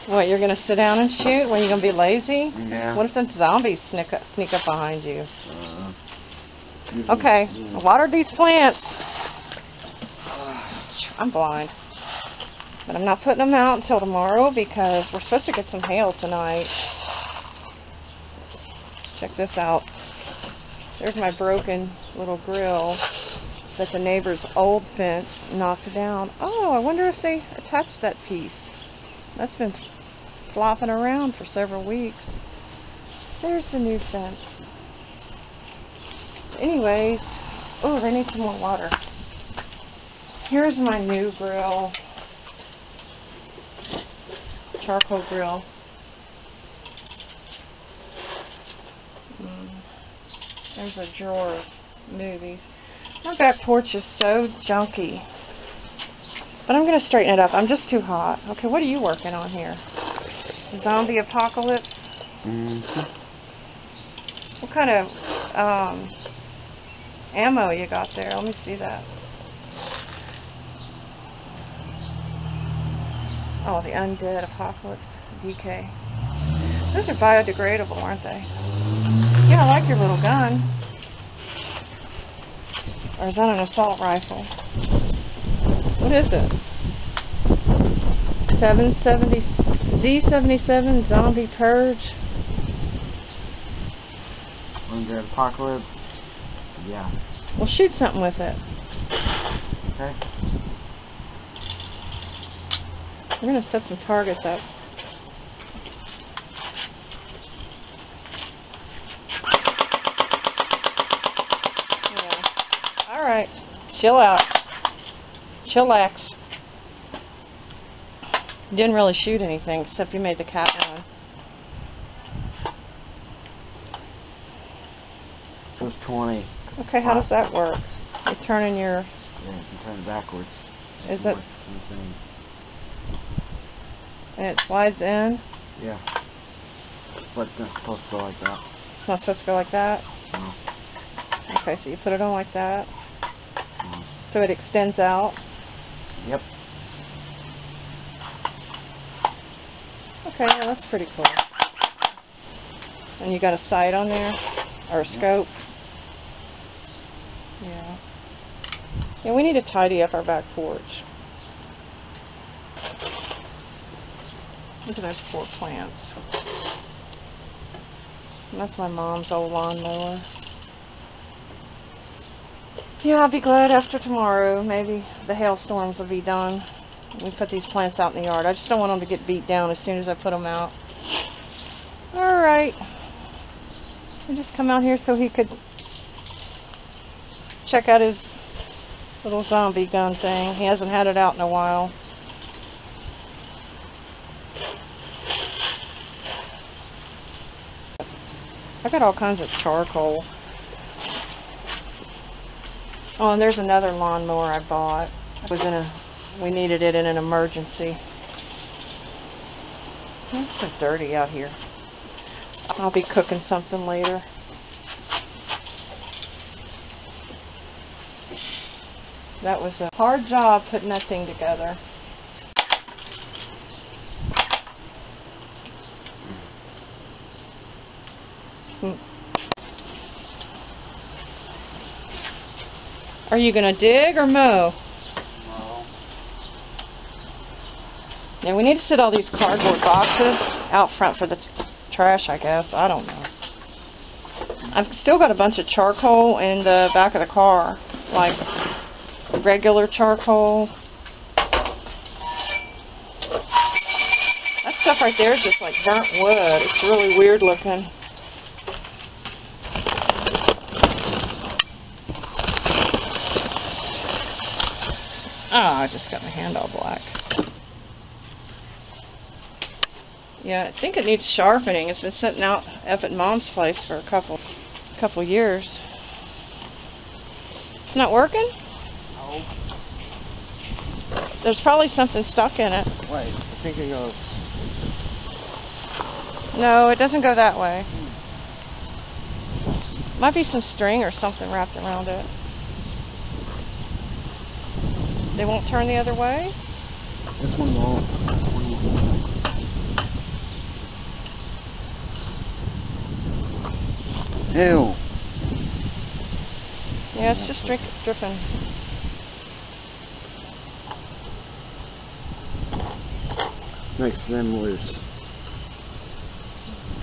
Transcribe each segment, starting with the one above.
What, you're gonna sit down and shoot? When you gonna be lazy? Yeah. What if some zombies sneak up behind you? Okay, water these plants. I'm blind. But I'm not putting them out until tomorrow because we're supposed to get some hail tonight. Check this out. There's my broken little grill that the neighbor's old fence knocked down. Oh, I wonder if they attached that piece. That's been flopping around for several weeks. There's the new fence. Anyways, oh, they need some more water. Here's my new grill. Charcoal grill. There's a drawer of movies. My back porch is so junky. But I'm going to straighten it up. I'm just too hot. Okay, what are you working on here? Zombie apocalypse? What kind of ammo you got there? Let me see that. Oh, the undead apocalypse DK. Those are biodegradable, aren't they? Yeah, I like your little gun. Or is that an assault rifle? What is it? 770 Z77 Zombie Purge. Undead apocalypse. Yeah. Well, shoot something with it. Okay. We're gonna set some targets up. Yeah. All right. Chill out. Chillax. You didn't really shoot anything except you made the cat run. It was 20. Okay, how does that work? You're turning your... Yeah, you can turn it backwards. Is it... And it slides in? Yeah. But it's not supposed to go like that. It's not supposed to go like that? No. Okay, so you put it on like that. So it extends out? Yep. Okay, well, that's pretty cool. And you got a sight on there? Or a scope? Yeah. Yeah, we need to tidy up our back porch. Look at those poor plants. And that's my mom's old lawnmower. Yeah, I'll be glad after tomorrow. Maybe the hailstorms will be done. We put these plants out in the yard. I just don't want them to get beat down as soon as I put them out. Alright. I just come out here so he could check out his little zombie gun thing. He hasn't had it out in a while. I got all kinds of charcoal. Oh, and there's another lawnmower I bought. We needed it in an emergency. It's so dirty out here. I'll be cooking something later. That was a hard job putting that thing together. Are you gonna dig or mow? No. Yeah, we need to sit all these cardboard boxes out front for the trash, I guess. I don't know. I've still got a bunch of charcoal in the back of the car, like regular charcoal. That stuff right there is just like burnt wood. It's really weird looking. Oh, I just got my hand all black. Yeah, I think it needs sharpening. It's been sitting out up at Mom's place for a couple years. It's not working? No. There's probably something stuck in it. Wait, I think it goes. No, it doesn't go that way. Might be some string or something wrapped around it. They won't turn the other way? This one won't. This one won't. Ew. Yeah, it's just dripping. Makes them loose.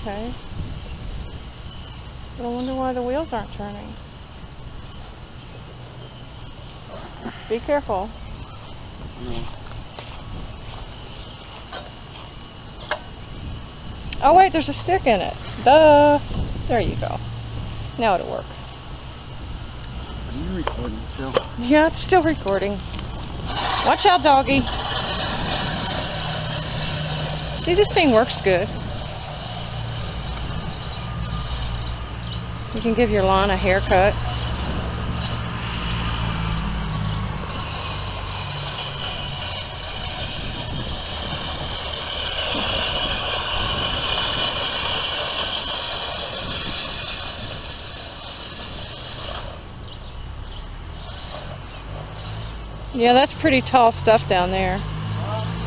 Okay. But I wonder why the wheels aren't turning. Be careful. No. Oh wait, there's a stick in it. Duh. There you go. Now it'll work. Are you recording still? Yeah, it's still recording. Watch out, doggy. See, this thing works good. You can give your lawn a haircut. Yeah, that's pretty tall stuff down there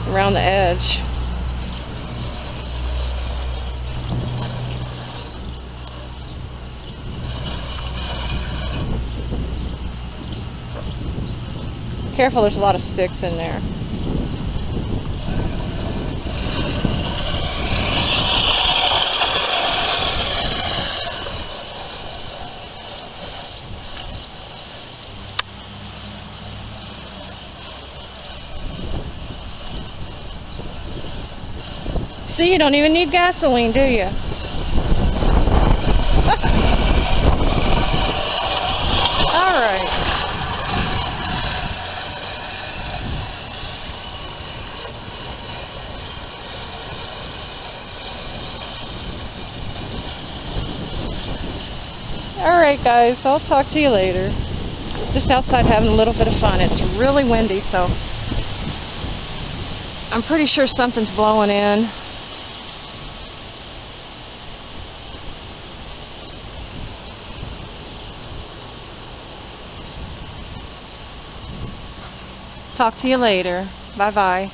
around the edge. Careful, there's a lot of sticks in there. See, you don't even need gasoline, do you? All right. All right, guys, I'll talk to you later. Just outside having a little bit of fun. It's really windy, so I'm pretty sure something's blowing in. Talk to you later. Bye-bye.